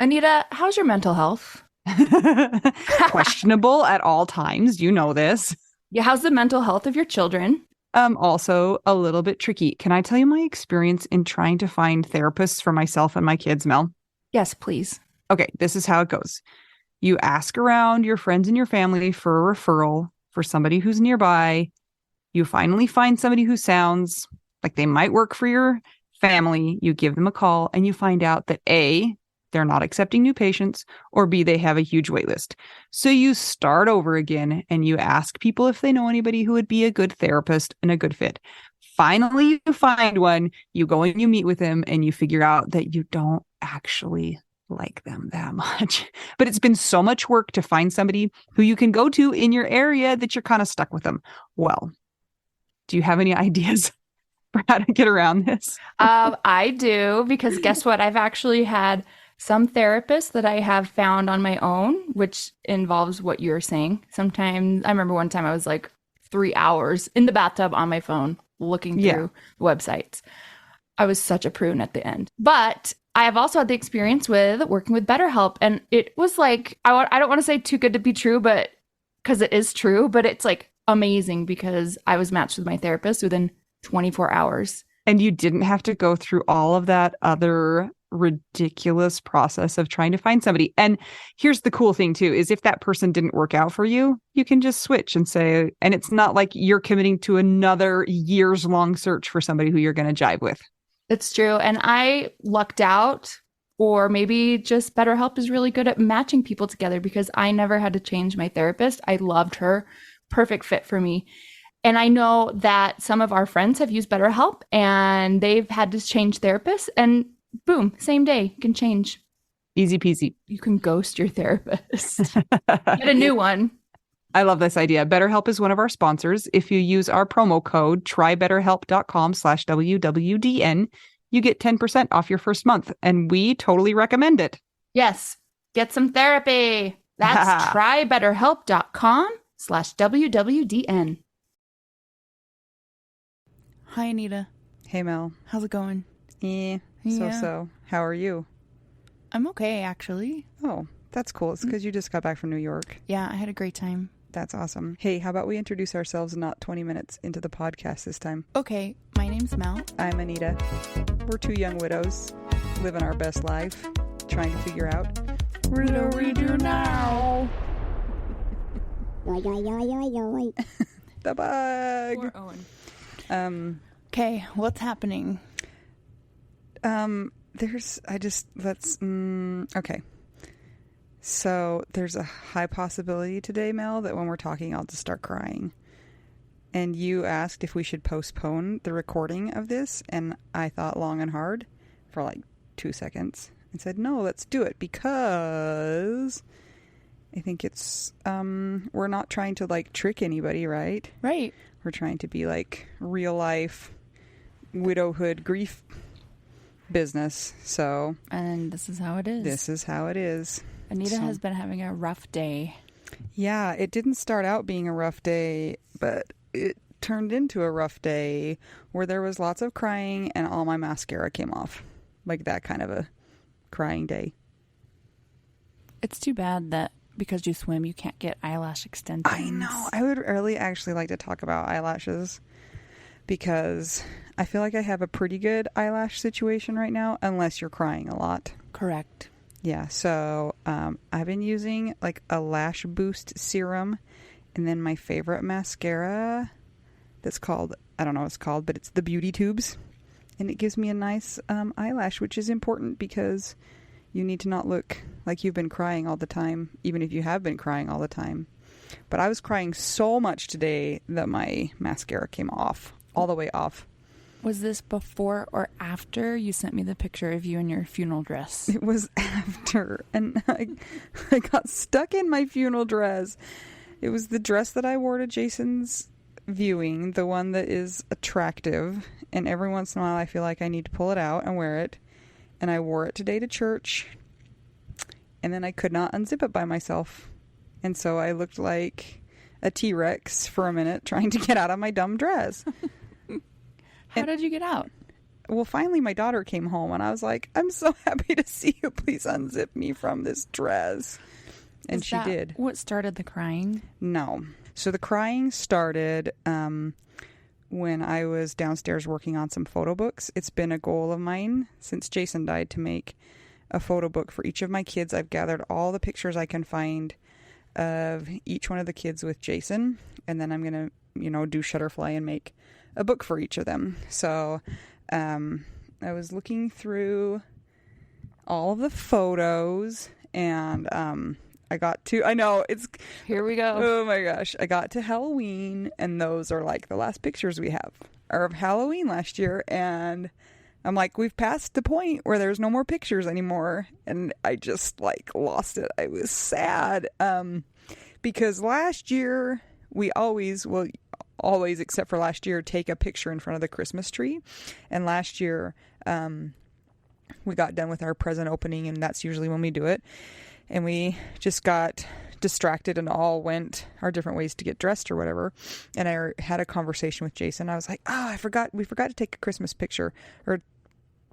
Anita, how's your mental health? Questionable at all times. You know this. Yeah, how's the mental health of your children? Also a little bit tricky. Can I tell you my experience in trying to find therapists for myself and my kids, Mel? Yes, please. Okay, this is how it goes. You ask around your friends and your family for a referral for somebody who's nearby. You finally find somebody who sounds like they might work for your family. You give them a call and you find out that A, they're not accepting new patients, or B, they have a huge wait list. So you start over again and you ask people if they know anybody who would be a good therapist and a good fit. Finally, you find one, you go and you meet with them and you figure out that you don't actually like them that much. But it's been so much work to find somebody who you can go to in your area that you're kind of stuck with them. Well, do you have any ideas for how to get around this? I do, because guess what? I've actually had some therapists that I have found on my own, which involves what you're saying. Sometimes I remember one time I was like 3 hours in the bathtub on my phone looking through websites. I was such a prune at the end. But I have also had the experience with working with BetterHelp. And it was like, I don't want to say too good to be true, but because it is true, but it's like amazing because I was matched with my therapist within 24 hours. And you didn't have to go through all of that other ridiculous process of trying to find somebody. And here's the cool thing too, is if that person didn't work out for you, you can just switch and say, and it's not like you're committing to another years long search for somebody who you're going to jive with. It's true. And I lucked out, or maybe just BetterHelp is really good at matching people together because I never had to change my therapist. I loved her. Perfect fit for me. And I know that some of our friends have used BetterHelp and they've had to change therapists, and boom, same day, you can change. Easy peasy. You can ghost your therapist. Get a new one. I love this idea. BetterHelp is one of our sponsors. If you use our promo code trybetterhelp.com/WWDN, you get 10% off your first month. And we totally recommend it. Yes. Get some therapy. That's trybetterhelp.com/WWDN. Hi, Anita. Hey, Mel. How's it going? Yeah. So. How are you? I'm okay, actually. Oh, that's cool. It's because you just got back from New York. Yeah, I had a great time. That's awesome. Hey, how about we introduce ourselves not 20 minutes into the podcast this time? Okay, my name's Mel. I'm Anita. We're two young widows living our best life, trying to figure out, what do we do now? The bug. Poor Owen. Okay, what's happening? Okay. So there's a high possibility today, Mel, that when we're talking, I'll just start crying. And you asked if we should postpone the recording of this, and I thought long and hard for like 2 seconds and said, no, let's do it, because I think it's, we're not trying to like trick anybody, right? Right. We're trying to be like real life widowhood grief business. So, and this is how it is. This is how it is. Anita has been having a rough day. Yeah, it didn't start out being a rough day, but it turned into a rough day where there was lots of crying and all my mascara came off. Like that kind of a crying day. It's too bad that because you swim, you can't get eyelash extensions. I know. I would really actually like to talk about eyelashes because I feel like I have a pretty good eyelash situation right now, unless you're crying a lot. Correct. Yeah, so I've been using like a lash boost serum, and then my favorite mascara that's called, I don't know what it's called, but it's the Beauty Tubes, and it gives me a nice eyelash, which is important because you need to not look like you've been crying all the time, even if you have been crying all the time. But I was crying so much today that my mascara came off, all the way off. Was this before or after you sent me the picture of you in your funeral dress? It was after, and I got stuck in my funeral dress. It was the dress that I wore to Jason's viewing, the one that is attractive, and every once in a while I feel like I need to pull it out and wear it. And I wore it today to church, and then I could not unzip it by myself. And so I looked like a T-Rex for a minute trying to get out of my dumb dress. How did you get out? well, finally my daughter came home and I was like, I'm so happy to see you. Please unzip me from this dress. And Is she that did. what started the crying? No. So the crying started when I was downstairs working on some photo books. It's been a goal of mine since Jason died to make a photo book for each of my kids. I've gathered all the pictures I can find of each one of the kids with Jason. And then I'm going to, do Shutterfly and make a book for each of them. So I was looking through all of the photos and Here we go. Oh my gosh. I got to Halloween and those are like the last pictures we have are of Halloween last year. And I'm like, we've passed the point where there's no more pictures anymore. And I just like lost it. I was sad. Because last year we always except for last year, take a picture in front of the Christmas tree. And last year, we got done with our present opening and that's usually when we do it. And we just got distracted and all went our different ways to get dressed or whatever. And I had a conversation with Jason. I was like, we forgot to take a Christmas picture or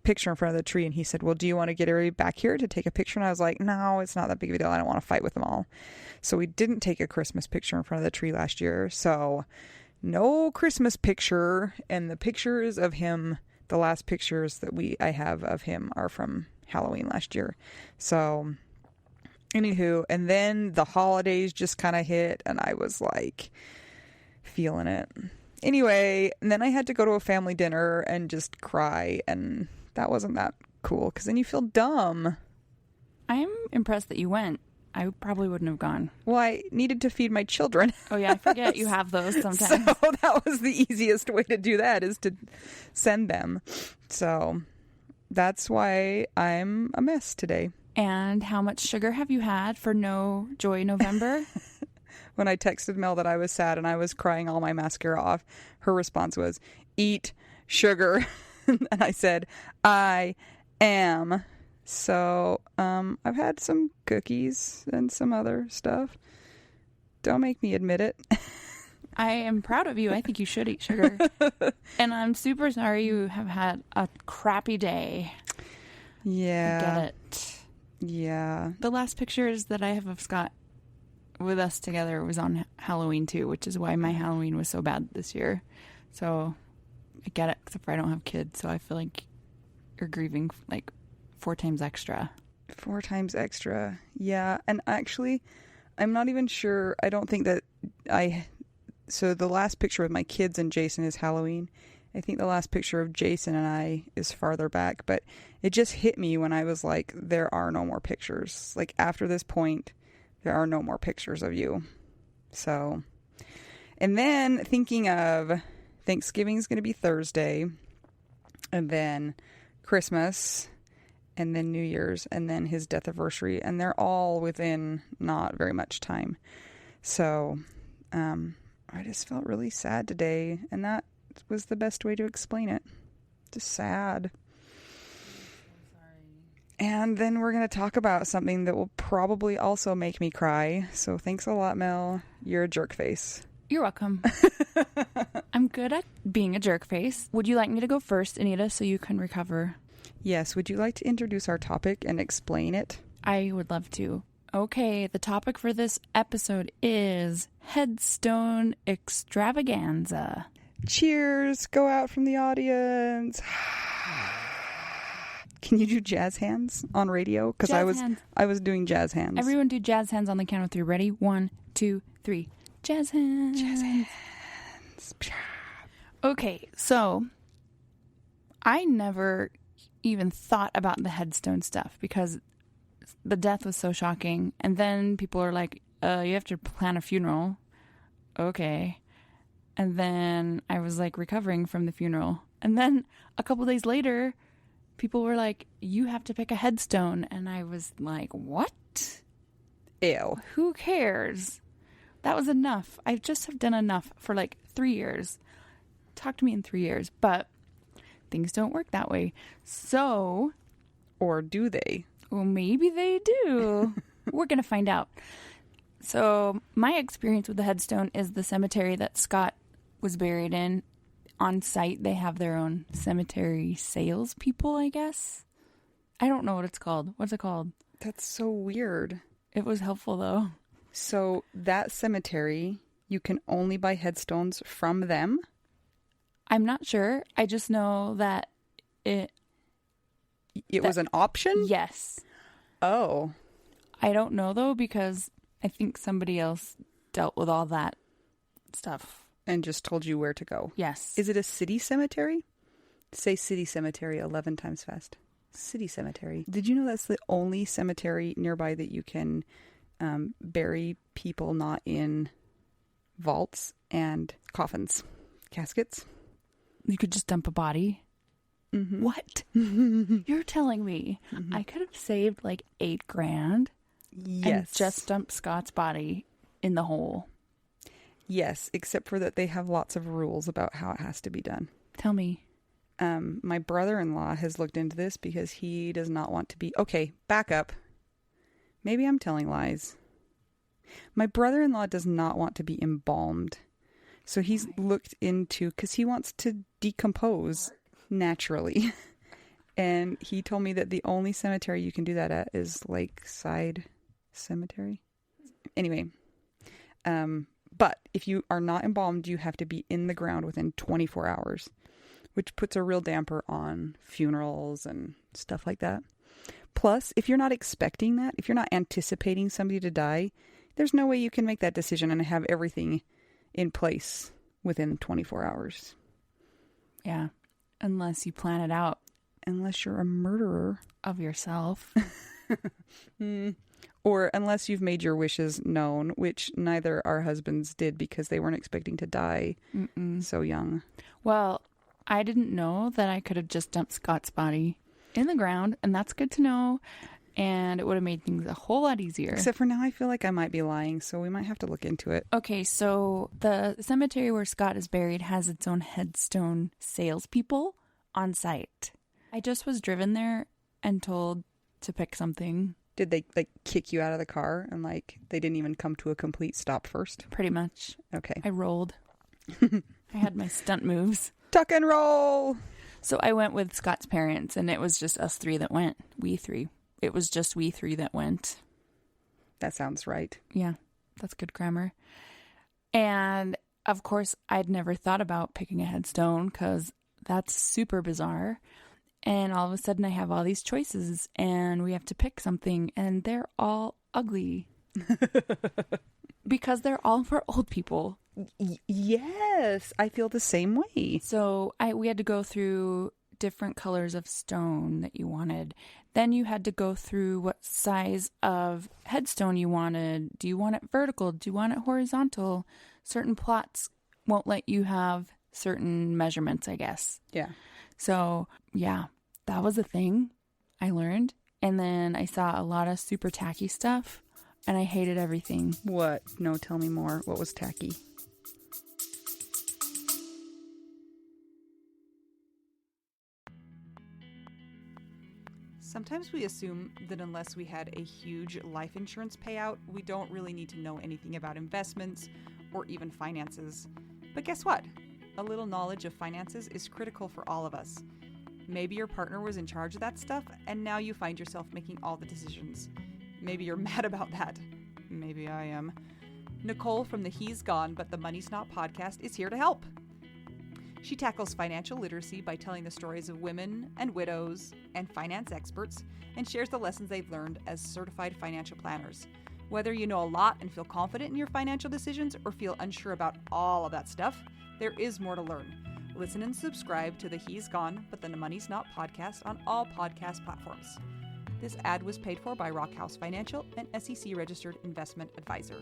picture in front of the tree. And he said, well, do you want to get everybody back here to take a picture? And I was like, no, it's not that big of a deal. I don't want to fight with them all. So we didn't take a Christmas picture in front of the tree last year. So no Christmas picture. And the pictures of him, the last pictures that I have of him are from Halloween last year. So anywho, and then the holidays just kind of hit and I was like feeling it. Anyway, and then I had to go to a family dinner and just cry and that wasn't that cool because then you feel dumb. I'm impressed that you went. I probably wouldn't have gone. Well, I needed to feed my children. Oh yeah, I forget you have those sometimes. So that was the easiest way to do that is to send them. So that's why I'm a mess today. And how much sugar have you had for No Joy November? When I texted Mel that I was sad and I was crying all my mascara off, her response was, eat sugar. And I said, I am. So I've had some cookies and some other stuff. Don't make me admit it. I am proud of you. I think you should eat sugar. And I'm super sorry you have had a crappy day. Yeah. I get it. Yeah. The last pictures that I have of Scott with us together was on Halloween too, which is why my Halloween was so bad this year. So I get it, except for I don't have kids, so I feel like you're grieving like 4 times extra. 4 times extra. Yeah. And actually, I'm not even sure. I don't think that so the last picture with my kids and Jason is Halloween. I think the last picture of Jason and I is farther back, but it just hit me when I was like, there are no more pictures. Like after this point, there are no more pictures of you. So, and then thinking of Thanksgiving's going to be Thursday, and then Christmas, and then New Year's, and then his death anniversary, and they're all within not very much time. So, I just felt really sad today, and that was the best way to explain it. Just sad. And then we're going to talk about something that will probably also make me cry. So thanks a lot, Mel. You're a jerk face. You're welcome. I'm good at being a jerk face. Would you like me to go first, Anita, so you can recover? Yes. Would you like to introduce our topic and explain it? I would love to. Okay, the topic for this episode is Headstone Extravaganza. Cheers. Go out from the audience. Can you do jazz hands on radio? Because I was doing jazz hands. Everyone do jazz hands on the count of 3. Ready? 1, 2, 3. Jazz hands. Jazz hands. Okay, so I never even thought about the headstone stuff because the death was so shocking. And then people are like, you have to plan a funeral. Okay. And then I was like recovering from the funeral. And then a couple days later, people were like, you have to pick a headstone. And I was like, what? Ew. Who cares? That was enough. I just have done enough for like 3 years. Talk to me in 3 years. But things don't work that way. So. Or do they? Well, maybe they do. We're going to find out. So my experience with the headstone is the cemetery that Scott was buried in on site, they have their own cemetery salespeople, I guess. I don't know what it's called. What's it called? That's so weird. It was helpful, though. So that cemetery, you can only buy headstones from them? I'm not sure. I just know that it was an option? Yes. Oh. I don't know, though, because I think somebody else dealt with all that stuff. And just told you where to go? Yes. Is it a city cemetery? Say city cemetery 11 times fast. City cemetery. Did you know that's the only cemetery nearby that you can bury people not in vaults and coffins, caskets? You could just dump a body? Mm-hmm. What? You're telling me I could have saved like $8,000 Yes. and just dumped Scott's body in the hole? Yes, except for that they have lots of rules about how it has to be done. Tell me. My brother-in-law has looked into this because he does not want to be... Okay, back up. Maybe I'm telling lies. My brother-in-law does not want to be embalmed. So he's looked into... Because he wants to decompose naturally. And he told me that the only cemetery you can do that at is Lakeside Cemetery. Anyway. But if you are not embalmed, you have to be in the ground within 24 hours. Which puts a real damper on funerals and stuff like that. Plus, if you're not expecting that, if you're not anticipating somebody to die, there's no way you can make that decision and have everything in place within 24 hours. Yeah. Unless you plan it out. Unless you're a murderer. Of yourself. Or unless you've made your wishes known, which neither our husbands did because they weren't expecting to die so young. Well, I didn't know that I could have just dumped Scott's body in the ground, and that's good to know. And it would have made things a whole lot easier. Except for now I feel like I might be lying, so we might have to look into it. Okay, so the cemetery where Scott is buried has its own headstone salespeople on site. I just was driven there and told to pick something. Did they kick you out of the car and they didn't even come to a complete stop first? Pretty much. Okay. I rolled. I had my stunt moves. Tuck and roll! So I went with Scott's parents, and it was just us three that went. We three. It was just we three that went. That sounds right. Yeah, that's good grammar. And, of course, I'd never thought about picking a headstone because that's super bizarre. And all of a sudden I have all these choices, and we have to pick something, and they're all ugly. Because they're all for old people. Yes, I feel the same way. So we had to go through different colors of stone that you wanted. Then you had to go through what size of headstone you wanted. Do you want it vertical? Do you want it horizontal? Certain plots won't let you have certain measurements, I guess. Yeah. So, yeah, that was a thing I learned. And then I saw a lot of super tacky stuff, and I hated everything. What? No, tell me more. What was tacky? Sometimes we assume that unless we had a huge life insurance payout, we don't really need to know anything about investments or even finances. But guess what? A little knowledge of finances is critical for all of us. Maybe your partner was in charge of that stuff, and now you find yourself making all the decisions. Maybe you're mad about that. Maybe I am. Nicole from the He's Gone But the Money's Not podcast is here to help. She tackles financial literacy by telling the stories of women and widows and finance experts, and shares the lessons they've learned as certified financial planners. Whether you know a lot and feel confident in your financial decisions or feel unsure about all of that stuff, there is more to learn. Listen and subscribe to the He's Gone But the Money's Not podcast on all podcast platforms. This ad was paid for by Rockhouse Financial, an SEC registered investment advisor.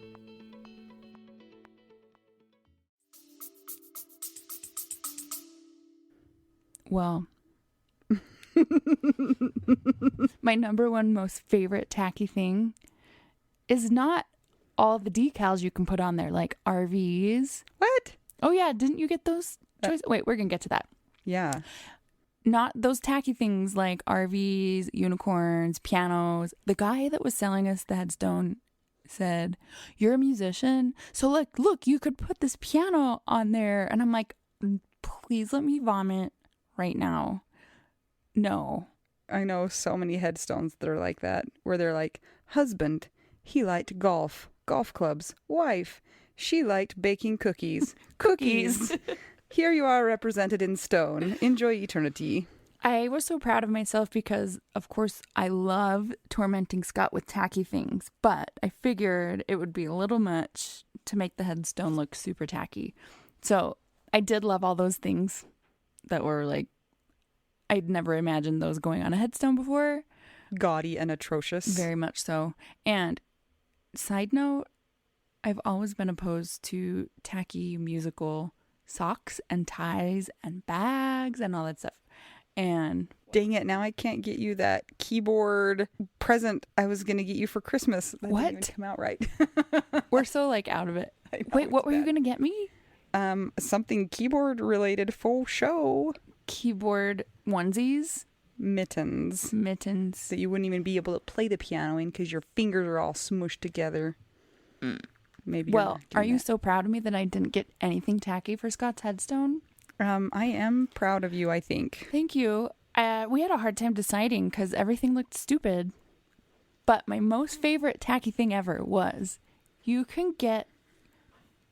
Well, my number one most favorite tacky thing is not all the decals you can put on there, like RVs. What? Oh, yeah. Didn't you get those choices? Wait, we're going to get to that. Yeah. Not those tacky things like RVs, unicorns, pianos. The guy that was selling us the headstone said, "You're a musician, so look, you could put this piano on there." And I'm like, Please let me vomit right now. No. I know so many headstones that are like that, where they're like, husband, he liked golf clubs. Wife, she liked baking cookies. Cookies. Here you are represented in stone. Enjoy eternity. I was so proud of myself because, of course, I love tormenting Scott with tacky things, but I figured it would be a little much to make the headstone look super tacky. So I did love all those things that were like, I'd never imagined those going on a headstone before. Gaudy and atrocious. Very much so. And side note, I've always been opposed to tacky musical socks and ties and bags and all that stuff. And dang it, now I can't get you that keyboard present I was going to get you for Christmas. That what? didn't even come out right. We're so like out of it. Wait, what were you going to get me? Something keyboard related for show. Keyboard onesies? Mittens. That you wouldn't even be able to play the piano in because your fingers are all smushed together. Maybe. Well, are you so proud of me that I didn't get anything tacky for Scott's headstone? I am proud of you, I think. Thank you. We had a hard time deciding because everything looked stupid. But my most favorite tacky thing ever was you can get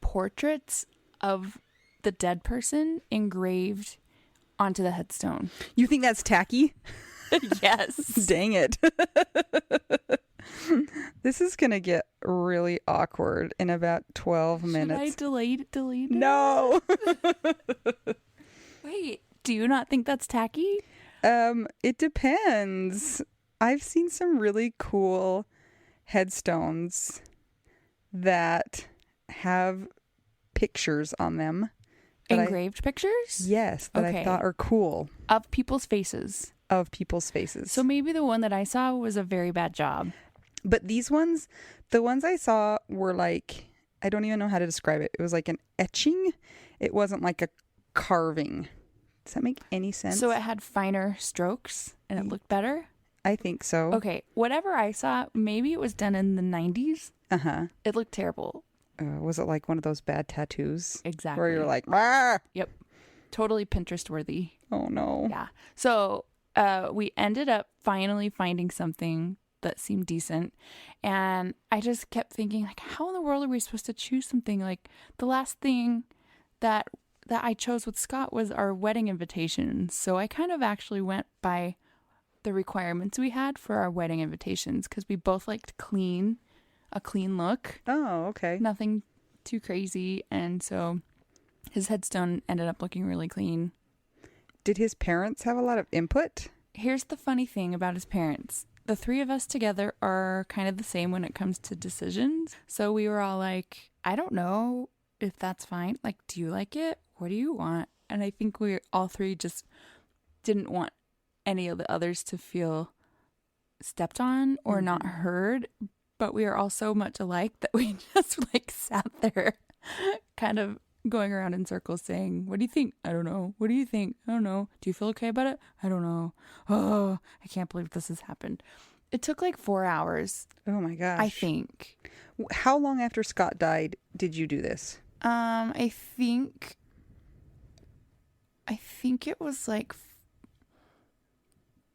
portraits of the dead person engraved onto the headstone. You think that's tacky? Yes. Dang it. This is going to get really awkward in about 12 minutes. Should I delete it? No. Wait, do you not think that's tacky? It depends. I've seen some really cool headstones that have pictures on them. Engraved pictures? Yes, that I thought are cool. Of people's faces. So maybe the one that I saw was a very bad job. But these ones, the ones I saw were like, I don't even know how to describe it. It was like an etching. It wasn't like a carving. Does that make any sense? So it had finer strokes and it looked better? I think so. Okay, whatever I saw, maybe it was done in the 90s. Uh-huh. It looked terrible. Was it like one of those bad tattoos? Exactly. Where you're like, ah! Yep. Totally Pinterest worthy. Oh, no. Yeah. So we ended up finally finding something that seemed decent. And I just kept thinking, like, how in the world are we supposed to choose something? Like, the last thing that I chose with Scott was our wedding invitations. So I kind of actually went by the requirements we had for our wedding invitations because we both liked a clean look. Oh, okay. Nothing too crazy. And so his headstone ended up looking really clean. Did his parents have a lot of input? Here's the funny thing about his parents. The three of us together are kind of the same when it comes to decisions. So we were all like, I don't know if that's fine. Like, do you like it? What do you want? And I think we all three just didn't want any of the others to feel stepped on or not heard. But we are all so much alike that we just like sat there kind of going around in circles saying, what do you think? I don't know. What do you think? I don't know. Do you feel okay about it? I don't know. Oh, I can't believe this has happened. It took like 4 hours. Oh my gosh. I think. How long after Scott died did you do this? I think it was like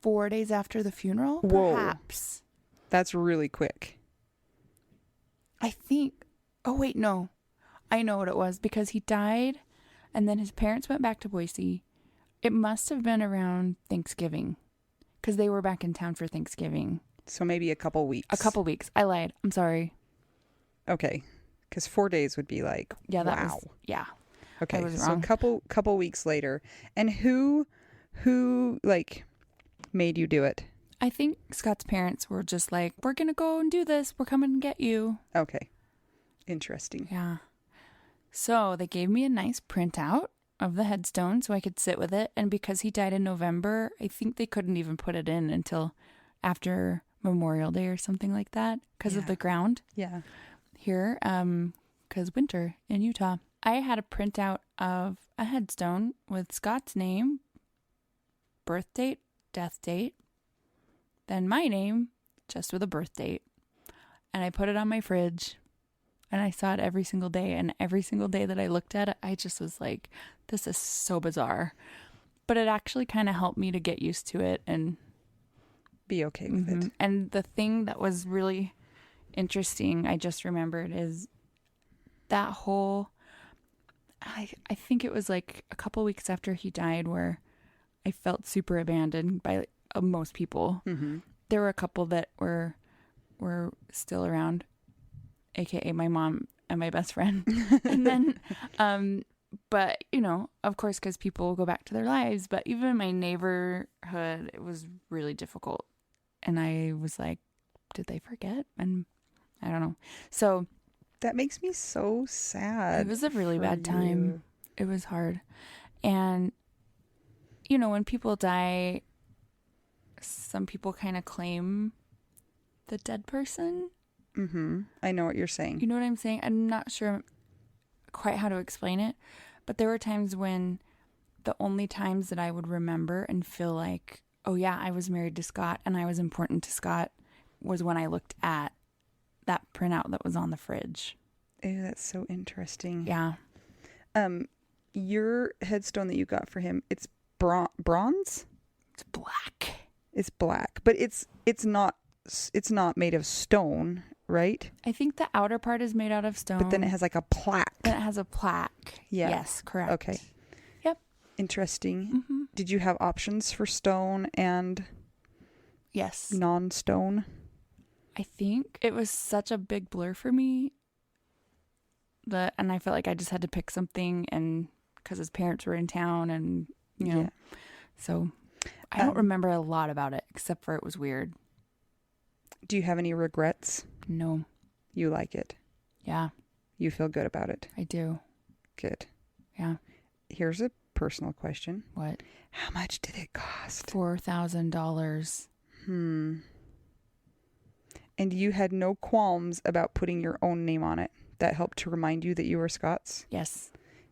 4 days after the funeral, perhaps. Whoa. That's really quick. I think, oh wait, no. I know what it was because he died and then his parents went back to Boise. It must have been around Thanksgiving because they were back in town for Thanksgiving. So maybe a couple weeks. A couple weeks. I lied. I'm sorry. Okay. Because 4 days would be like, yeah, that wow. Was, yeah. Okay. So a couple weeks later. And who like made you do it? I think Scott's parents were just like, we're going to go and do this. We're coming to get you. Okay. Interesting. Yeah. So they gave me a nice printout of the headstone so I could sit with it. And because he died in November, I think they couldn't even put it in until after Memorial Day or something like that because of the ground. Yeah. Here, because winter in Utah. I had a printout of a headstone with Scott's name, birth date, death date, then my name, just with a birth date. And I put it on my fridge. and I saw it every single day. And every single day that I looked at it, I just was like, this is so bizarre. But it actually kind of helped me to get used to it and be okay with it. And the thing that was really interesting, I just remembered, is that whole, I think it was like a couple weeks after he died where I felt super abandoned by most people. There were a couple that were still around, aka my mom and my best friend. And then but you know, of course, because people go back to their lives, but even in my neighborhood, it was really difficult. And I was like, did they forget? And I don't know. So that makes me so sad. It was a really bad time. It was hard. And you know, when people die, some people kind of claim the dead person. I know what you're saying. You know what I'm saying? I'm not sure quite how to explain it, but there were times when the only times that I would remember and feel like, oh yeah, I was married to Scott and I was important to Scott, was when I looked at that printout that was on the fridge. Oh, that's so interesting. Yeah. Your headstone that you got for him, it's bronze? It's black. It's black, but it's not made of stone, right? I think the outer part is made out of stone. But then it has like a plaque. Then it has a plaque. Yeah. Yes, correct. Okay. Yep. Interesting. Did you have options for stone and yes, non-stone? I think it was such a big blur for me and I felt like I just had to pick something, and because his parents were in town, and you know, so I don't remember a lot about it except for it was weird. Do you have any regrets? No. You like it? Yeah. You feel good about it? I do. Good. Yeah. Here's a personal question. What? How much did it cost? $4,000. And you had no qualms about putting your own name on it? That helped to remind you that you were Scott's? Yes.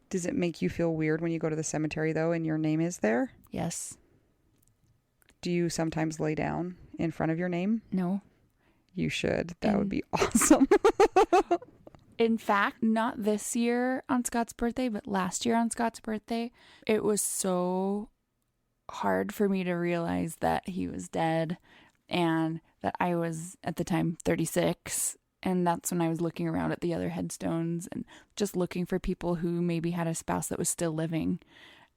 Does it make you feel weird when you go to the cemetery, though, and your name is there? Yes. Do you sometimes lay down in front of your name? No. You should. That would be awesome. In fact, not this year on Scott's birthday, but last year on Scott's birthday, it was so hard for me to realize that he was dead and that I was, at the time, 36. And that's when I was looking around at the other headstones and just looking for people who maybe had a spouse that was still living.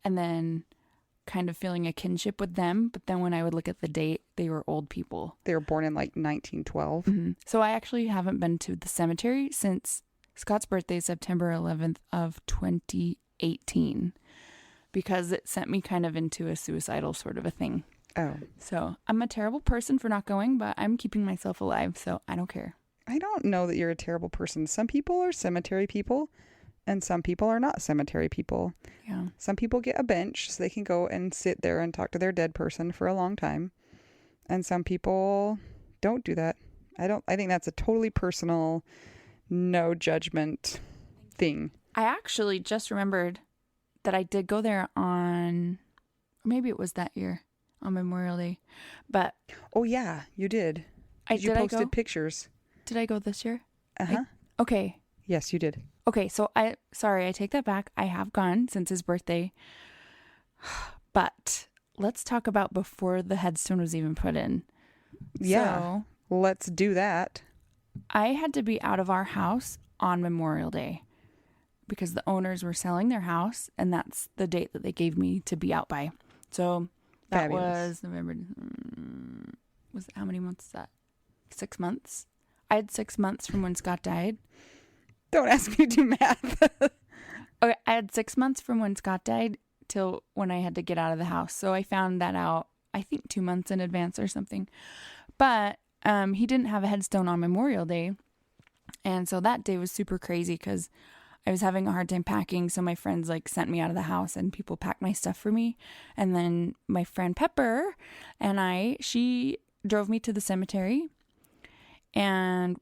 And then kind of feeling a kinship with them. But then when I would look at the date, they were old people. They were born in like 1912. So I actually haven't been to the cemetery since Scott's birthday, September 11th of 2018, because it sent me kind of into a suicidal sort of a thing. Oh. So I'm a terrible person for not going, but I'm keeping myself alive, so I don't care. I don't know that you're a terrible person. Some people are cemetery people, and some people are not cemetery people. Yeah. Some people get a bench so they can go and sit there and talk to their dead person for a long time. And some people don't do that. I think that's a totally personal, no judgment thing. I actually just remembered that I did go there on, maybe it was that year, on Memorial Day. But oh yeah, you did. You posted pictures. Did I go this year? Uh-huh. Okay. Yes, you did. Okay, so I take that back. I have gone since his birthday. But let's talk about before the headstone was even put in. Yeah. So, let's do that. I had to be out of our house on Memorial Day because the owners were selling their house, and that's the date that they gave me to be out by. So that was November. How many months is that? 6 months. I had 6 months from when Scott died. Don't ask me to do math. Okay, I had 6 months from when Scott died till when I had to get out of the house. So I found that out, I think 2 months in advance or something. But he didn't have a headstone on Memorial Day. And so that day was super crazy because I was having a hard time packing. So my friends sent me out of the house and people packed my stuff for me. And then my friend Pepper and she drove me to the cemetery. And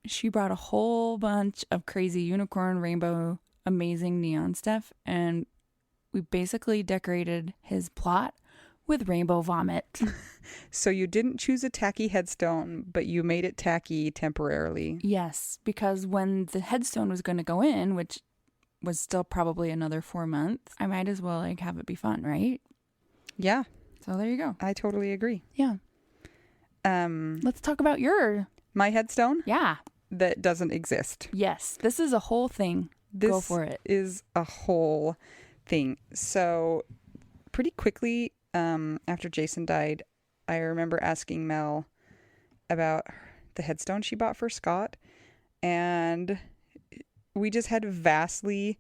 she brought a whole bunch of crazy unicorn, rainbow, amazing neon stuff. And we basically decorated his plot with rainbow vomit. So you didn't choose a tacky headstone, but you made it tacky temporarily. Yes, because when the headstone was going to go in, which was still probably another 4 months, I might as well like have it be fun, right? Yeah. So there you go. I totally agree. Yeah. Let's talk about my headstone? Yeah. That doesn't exist. Yes. This is a whole thing. Go for it. This is a whole thing. So pretty quickly after Jason died, I remember asking Mel about the headstone she bought for Scott, and we just had vastly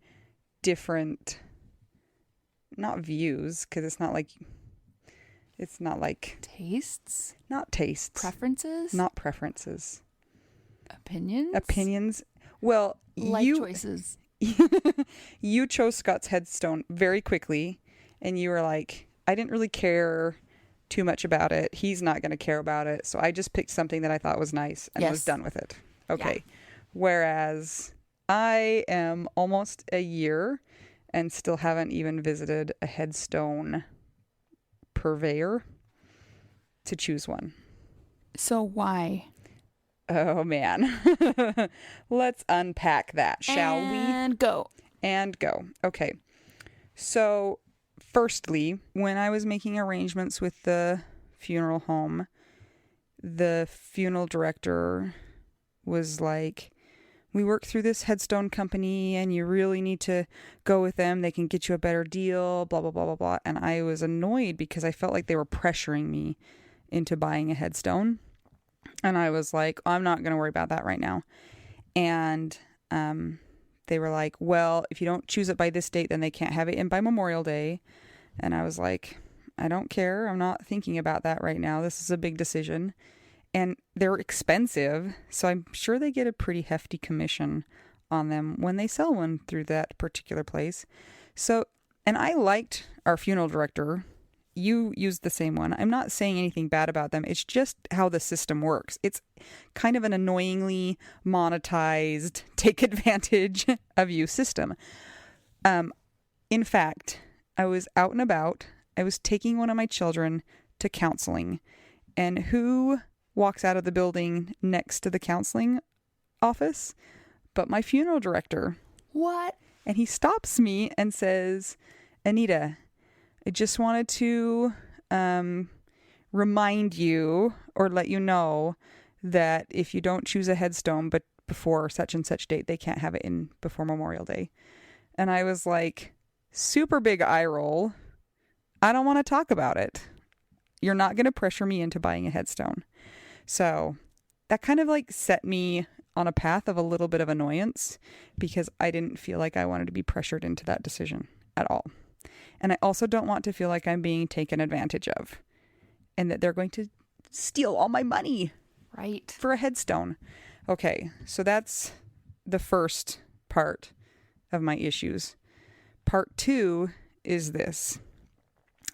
different, not views, because it's not like tastes, not tastes, preferences, not preferences, opinions. Well, life choices. You chose Scott's headstone very quickly, and you were like, I didn't really care too much about it. He's not going to care about it. So I just picked something that I thought was nice and was done with it. Okay. Yeah. Whereas I am almost a year and still haven't even visited a headstone purveyor to choose one. So why? Oh, man. Let's unpack that, shall we? And go. Okay. So, firstly, when I was making arrangements with the funeral home, the funeral director was like, we work through this headstone company and you really need to go with them. They can get you a better deal, blah, blah, blah, blah, blah. And I was annoyed because I felt like they were pressuring me into buying a headstone. And I was like, I'm not going to worry about that right now. And they were like, well, if you don't choose it by this date, then they can't have it in by Memorial Day. And I was like, I don't care. I'm not thinking about that right now. This is a big decision. And they're expensive, so I'm sure they get a pretty hefty commission on them when they sell one through that particular place. So, and I liked our funeral director. You used the same one. I'm not saying anything bad about them. It's just how the system works. It's kind of an annoyingly monetized, take advantage of you system. In fact, I was out and about. I was taking one of my children to counseling. And who walks out of the building next to the counseling office but my funeral director? What? And he stops me and says, Anita, I just wanted to remind you or let you know that if you don't choose a headstone but before such and such date, they can't have it in before Memorial Day. And I was like, super big eye roll. I don't want to talk about it. You're not going to pressure me into buying a headstone. So that kind of like set me on a path of a little bit of annoyance because I didn't feel like I wanted to be pressured into that decision at all. And I also don't want to feel like I'm being taken advantage of and that they're going to steal all my money. Right. For a headstone. Okay, so that's the first part of my issues. Part 2 is this.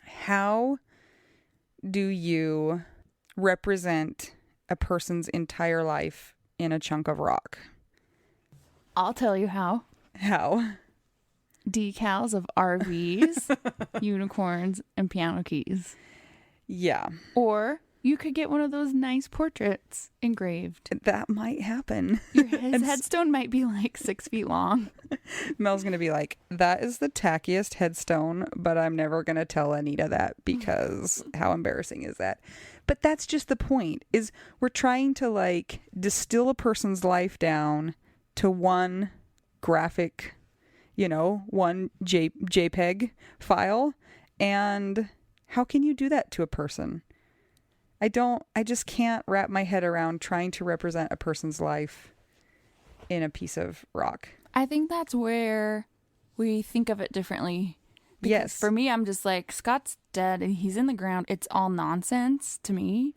How do you represent a person's entire life in a chunk of rock? I'll tell you how. How? Decals of RVs, unicorns, and piano keys. Yeah. Or you could get one of those nice portraits engraved. That might happen. His headstone might be like 6 feet long. Mel's going to be like, that is the tackiest headstone, but I'm never going to tell Anita that because how embarrassing is that? But that's just the point, is we're trying to like distill a person's life down to one graphic, one JPEG file. And how can you do that to a person? I just can't wrap my head around trying to represent a person's life in a piece of rock. I think that's where we think of it differently. Because yes. For me, I'm just like, Scott's dead and he's in the ground. It's all nonsense to me.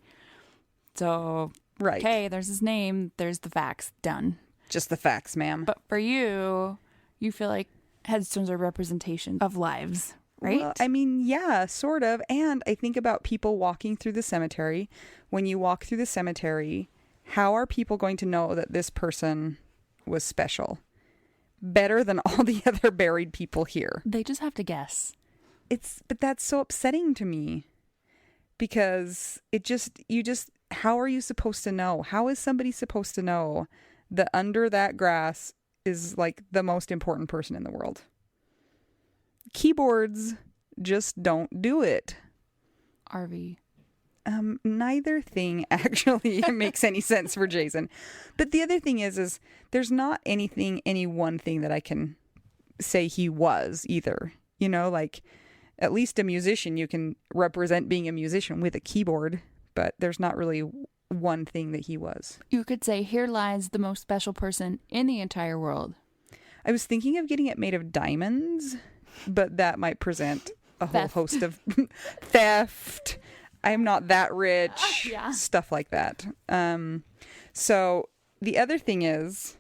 So, right. Okay, there's his name. There's the facts. Done. Just the facts, ma'am. But for you feel like headstones are representation of lives. Right? Well, I mean, yeah, sort of. And I think about people walking through the cemetery. When you walk through the cemetery, how are people going to know that this person was special? Better than all the other buried people here. They just have to guess. But that's so upsetting to me. because how are you supposed to know? How is somebody supposed to know that under that grass is like the most important person in the world? Keyboards just don't do it. RV. Neither thing actually makes any sense for Jason. But the other thing is there's not any one thing that I can say he was either. You know, like at least a musician, you can represent being a musician with a keyboard, but there's not really one thing that he was. You could say, here lies the most special person in the entire world. I was thinking of getting it made of diamonds, but that might present a whole host of theft. I'm not that rich. Yeah. Stuff like that. So the other thing is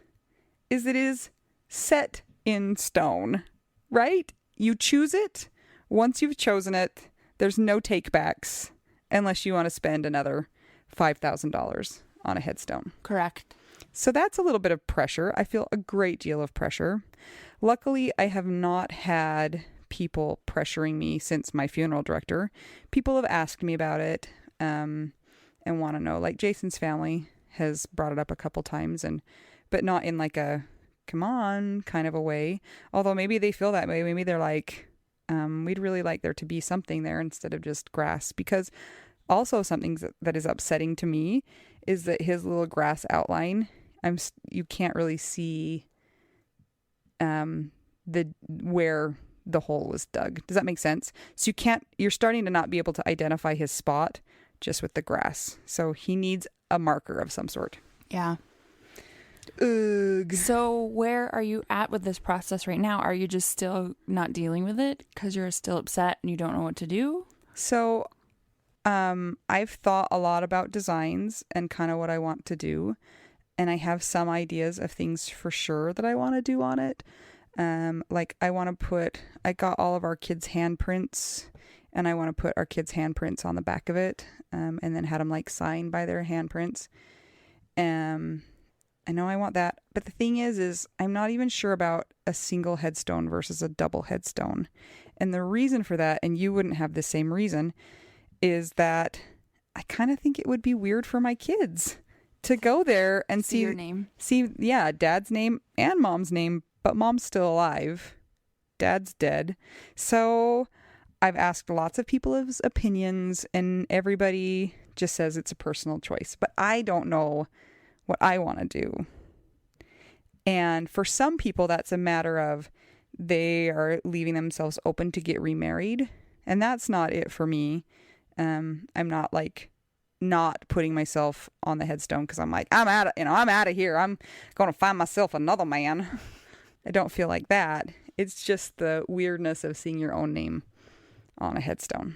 it is set in stone, right? You choose it. Once you've chosen it, there's no takebacks unless you want to spend another $5,000 on a headstone. Correct. So that's a little bit of pressure. I feel a great deal of pressure. Luckily, I have not had people pressuring me since my funeral director. People have asked me about it and want to know. Like Jason's family has brought it up a couple times, but not in like a come on kind of a way. Although maybe they feel that way. Maybe they're like, we'd really like there to be something there instead of just grass. Because also something that is upsetting to me is that his little grass outline, you can't really see where the hole was dug. Does that make sense? So you're starting to not be able to identify his spot just with the grass. So he needs a marker of some sort. Yeah. Ugh. So where are you at with this process right now? Are you just still not dealing with it because you're still upset and you don't know what to do? So I've thought a lot about designs and kind of what I want to do. And I have some ideas of things for sure that I want to do on it. Like I got all of our kids' handprints, and I want to put our kids' handprints on the back of it, and then had them like signed by their handprints. I know I want that, but the thing is I'm not even sure about a single headstone versus a double headstone. And the reason for that, and you wouldn't have the same reason, is that I kind of think it would be weird for my kids to go there and see your name. Yeah, dad's name and mom's name, but mom's still alive. Dad's dead. So I've asked lots of people's opinions, and everybody just says it's a personal choice. But I don't know what I want to do. And for some people, that's a matter of they are leaving themselves open to get remarried. And that's not it for me. I'm not like not putting myself on the headstone because I'm like, I'm out of here. I'm going to find myself another man. I don't feel like that. It's just the weirdness of seeing your own name on a headstone.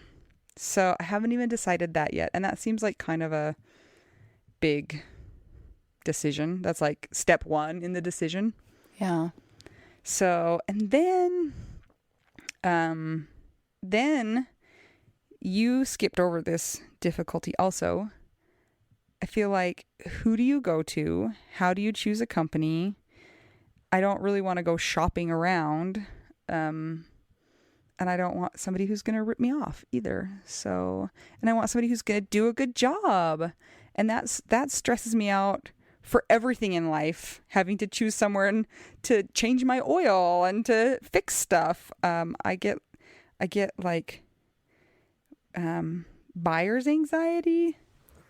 So I haven't even decided that yet. And that seems like kind of a big decision. That's like step one in the decision. Yeah. So, and then you skipped over this difficulty also. I feel like, who do you go to? How do you choose a company? I don't really want to go shopping around. And I don't want somebody who's going to rip me off either. So, and I want somebody who's going to do a good job. And that stresses me out for everything in life, having to choose someone to change my oil and to fix stuff. I get like buyer's anxiety.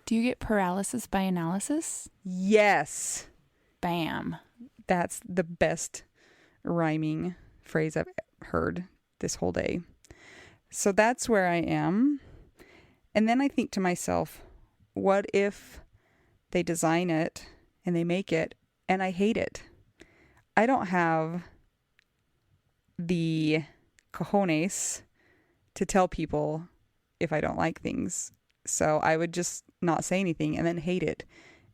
Do you get paralysis by analysis? Yes. Bam. That's the best rhyming phrase I've heard this whole day. So that's where I am. And then I think to myself, what if they design it and they make it and I hate it? I don't have the cojones to tell people if I don't like things. So I would just not say anything and then hate it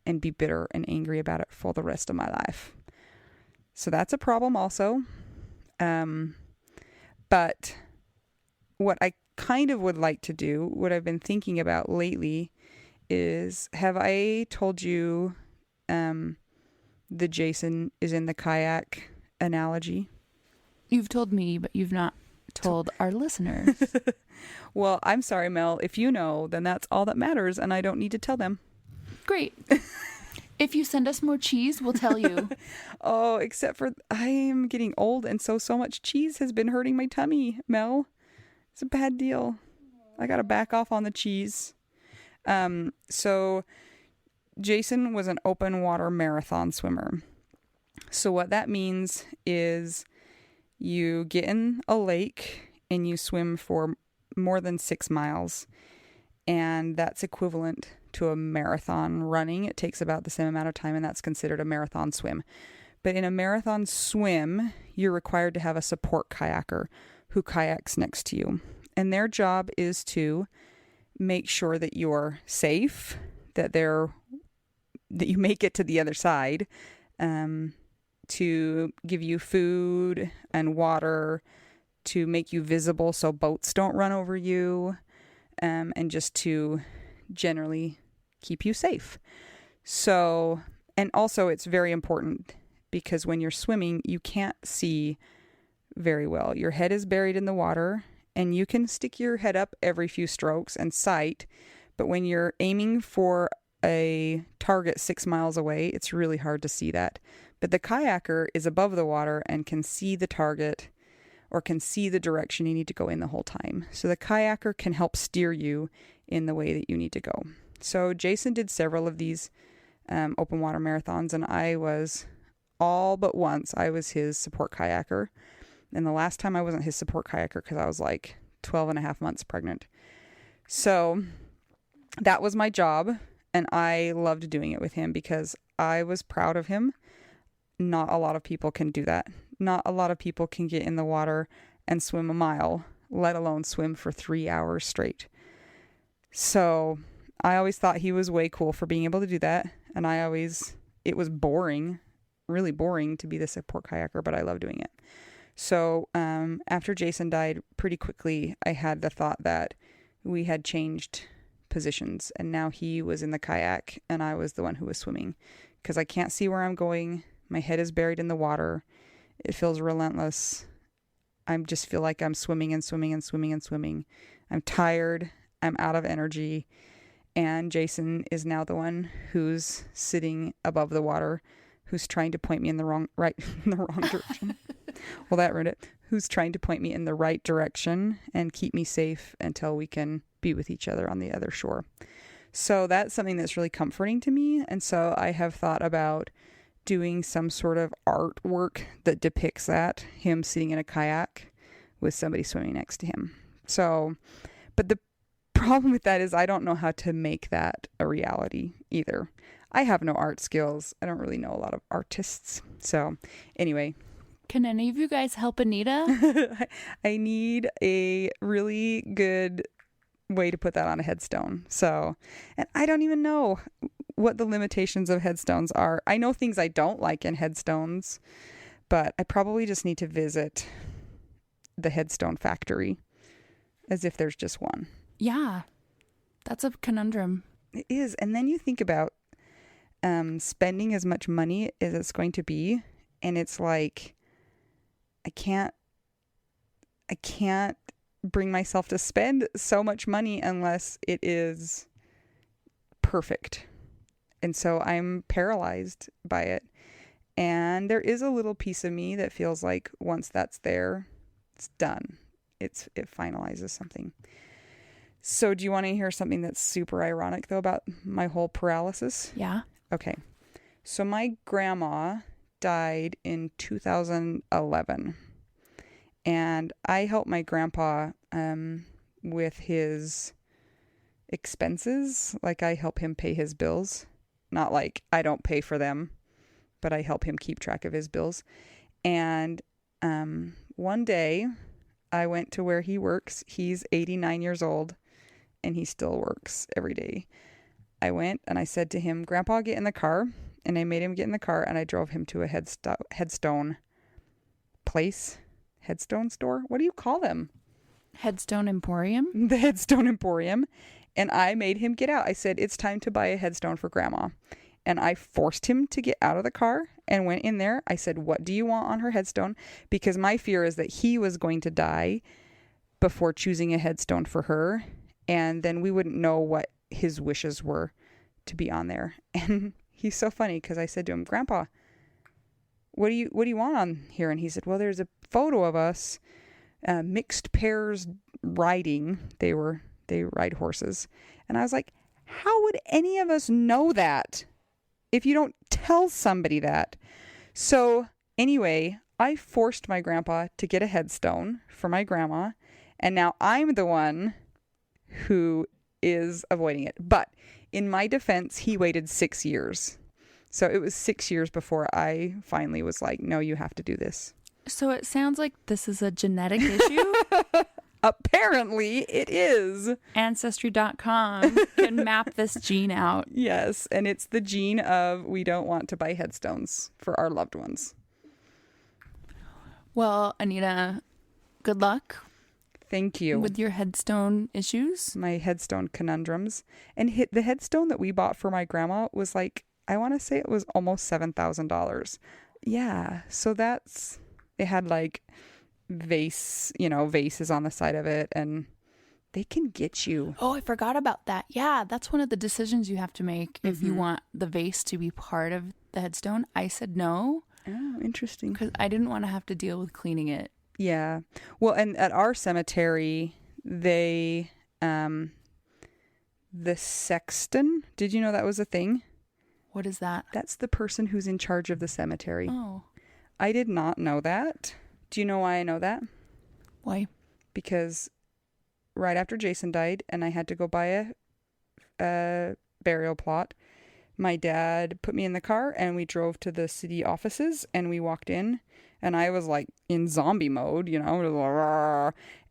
and be bitter and angry about it for the rest of my life. So that's a problem also. But what I kind of would like to do, what I've been thinking about lately is, have I told you the Jason is in the kayak analogy? You've told me, but you've not told our listeners. Well, I'm sorry, Mel. If you know, then that's all that matters, and I don't need to tell them. Great. If you send us more cheese, we'll tell you. Oh, except for I am getting old, and so much cheese has been hurting my tummy, Mel. It's a bad deal. I got to back off on the cheese. So Jason was an open water marathon swimmer. So what that means is you get in a lake and you swim for more than 6 miles. And that's equivalent to a marathon running. It takes about the same amount of time, and that's considered a marathon swim. But in a marathon swim, you're required to have a support kayaker who kayaks next to you. And their job is to make sure that you're safe, that you make it to the other side, to give you food and water, to make you visible so boats don't run over you, and just to generally keep you safe. So, and also it's very important because when you're swimming, you can't see very well. Your head is buried in the water, and you can stick your head up every few strokes and sight, but when you're aiming for a target 6 miles away, it's really hard to see that. But the kayaker is above the water and can see the target or can see the direction you need to go in the whole time. So the kayaker can help steer you in the way that you need to go. So Jason did several of these open water marathons, and I was all but once, I was his support kayaker. And the last time I wasn't his support kayaker because I was like 12 and a half months pregnant. So that was my job, and I loved doing it with him because I was proud of him. Not a lot of people can do that. Not a lot of people can get in the water and swim a mile, let alone swim for 3 hours straight. So I always thought he was way cool for being able to do that. And it was boring, really boring to be the support kayaker, but I love doing it. So after Jason died, pretty quickly, I had the thought that we had changed positions, and now he was in the kayak and I was the one who was swimming because I can't see where I'm going. My head is buried in the water. It feels relentless. I just feel like I'm swimming and swimming and swimming and swimming. I'm tired. I'm out of energy. And Jason is now the one who's sitting above the water, who's trying to point me in the wrong direction. Well, that ruined it. Who's trying to point me in the right direction and keep me safe until we can be with each other on the other shore. So that's something that's really comforting to me. And so I have thought about doing some sort of artwork that depicts that, him sitting in a kayak with somebody swimming next to him. So, but the problem with that is I don't know how to make that a reality either. I have no art skills. I don't really know a lot of artists. So anyway. Can any of you guys help Anita? I need a really good way to put that on a headstone. So, and I don't even know what the limitations of headstones are. I know things I don't like in headstones, but I probably just need to visit the headstone factory as if there's just one. Yeah, that's a conundrum. It is. And then you think about spending as much money as it's going to be, and it's like I can't bring myself to spend so much money unless it is perfect. And so I'm paralyzed by it. And there is a little piece of me that feels like once that's there, it's done. It finalizes something. So do you want to hear something that's super ironic though about my whole paralysis? Yeah. Okay. So my grandma died in 2011. And I helped my grandpa with his expenses. Like I help him pay his bills. Not like I don't pay for them, but I help him keep track of his bills. And one day I went to where he works. He's 89 years old and he still works every day. I went and I said to him, Grandpa, get in the car. And I made him get in the car and I drove him to a headstone place. Headstone store? What do you call them? Headstone Emporium? The Headstone Emporium. And I made him get out. I said, it's time to buy a headstone for Grandma. And I forced him to get out of the car and went in there. I said, what do you want on her headstone? Because my fear is that he was going to die before choosing a headstone for her. And then we wouldn't know what his wishes were to be on there. And he's so funny because I said to him, Grandpa, what do you want on here? And he said, well, there's a photo of us, mixed pairs riding. They ride horses. And I was like, how would any of us know that if you don't tell somebody that? So anyway, I forced my grandpa to get a headstone for my grandma. And now I'm the one who is avoiding it. But in my defense, he waited 6 years. So it was 6 years before I finally was like, no, you have to do this. So it sounds like this is a genetic issue. Apparently it is. Ancestry.com can map this gene out. Yes. And it's the gene of we don't want to buy headstones for our loved ones. Well, Anita, good luck. Thank you. With your headstone issues. My headstone conundrums. And the headstone that we bought for my grandma was like, I want to say it was almost $7,000. Yeah. So it had like vases on the side of it, and they can get you. Oh, I forgot about that. Yeah. That's one of the decisions you have to make if you want the vase to be part of the headstone. I said no. Oh, interesting. Because I didn't want to have to deal with cleaning it. Yeah. Well, and at our cemetery, the sexton, did you know that was a thing? What is that? That's the person who's in charge of the cemetery. Oh. I did not know that. Do you know why I know that? Why? Because right after Jason died and I had to go buy a burial plot, my dad put me in the car and we drove to the city offices and we walked in and I was like in zombie mode,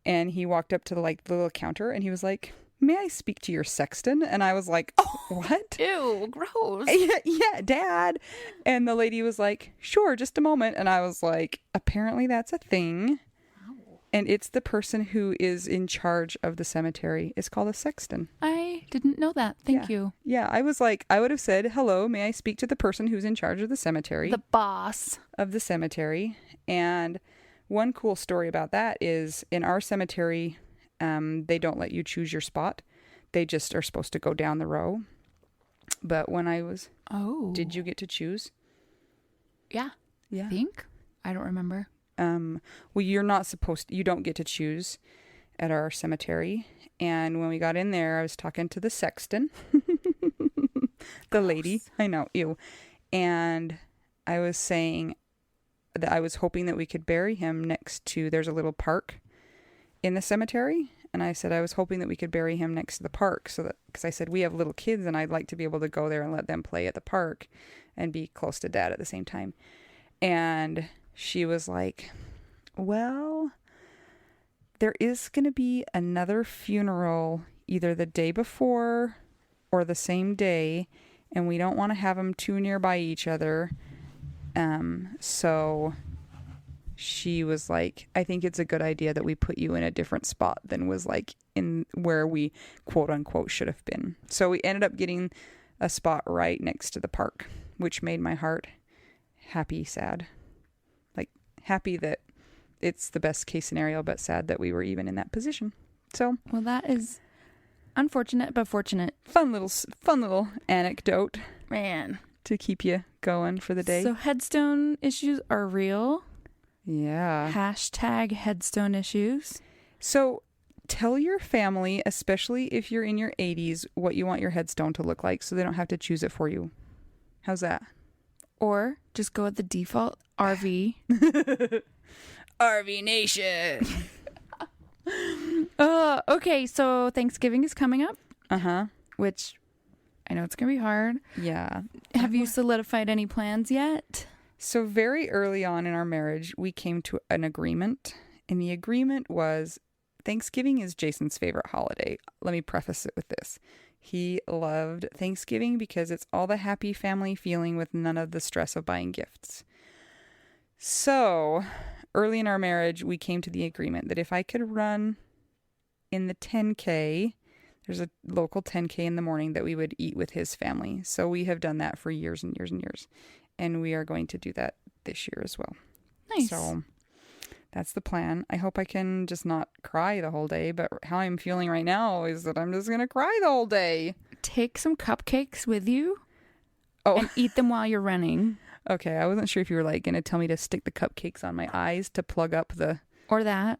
and he walked up to the little counter and he was like, may I speak to your sexton? And I was like, oh, what? Ew, gross. Yeah, Dad. And the lady was like, sure, just a moment. And I was like, apparently that's a thing. Wow. And it's the person who is in charge of the cemetery. It's called a sexton. I didn't know that. Thank you. Yeah, I was like, I would have said, hello, may I speak to the person who's in charge of the cemetery? The boss of the cemetery. And one cool story about that is in our cemetery, they don't let you choose your spot. They just are supposed to go down the row. But when I was... Oh. Did you get to choose? Yeah. Yeah. I think. I don't remember. Well, you're not supposed to... You don't get to choose at our cemetery. And when we got in there, I was talking to the sexton. The lady. I know. Ew. And I was saying that I was hoping that we could bury him next to... There's a little park in the cemetery, and I said I was hoping that we could bury him next to the park, so that because I said we have little kids and I'd like to be able to go there and let them play at the park and be close to Dad at the same time. And she was like, well, there is going to be another funeral either the day before or the same day, and we don't want to have them too nearby each other. So she was like, I think it's a good idea that we put you in a different spot than was like in where we quote unquote should have been. So we ended up getting a spot right next to the park, which made my heart happy, sad. Like happy that it's the best case scenario, but sad that we were even in that position. So, well, that is unfortunate, but fortunate. Fun little anecdote. Man. To keep you going for the day. So headstone issues are real. Yeah. Hashtag headstone issues. So tell your family, especially if you're in your 80s, what you want your headstone to look like so they don't have to choose it for you. How's that? Or just go with the default RV. RV Nation. Okay, so Thanksgiving is coming up. Uh-huh. Which I know it's going to be hard. Yeah. Have you solidified any plans yet? So very early on in our marriage, we came to an agreement. And the agreement was Thanksgiving is Jason's favorite holiday. Let me preface it with this. He loved Thanksgiving because it's all the happy family feeling with none of the stress of buying gifts. So early in our marriage, we came to the agreement that if I could run in the 10K, there's a local 10K in the morning that we would eat with his family. So we have done that for years and years and years. And we are going to do that this year as well. Nice. So That's the plan. I hope I can just not cry the whole day, but how I'm feeling right now is that I'm just going to cry the whole day. Take some cupcakes with you Oh, and eat them while you're running. okay. I wasn't sure if you were like going to tell me to stick the cupcakes on my eyes to plug up the Or that.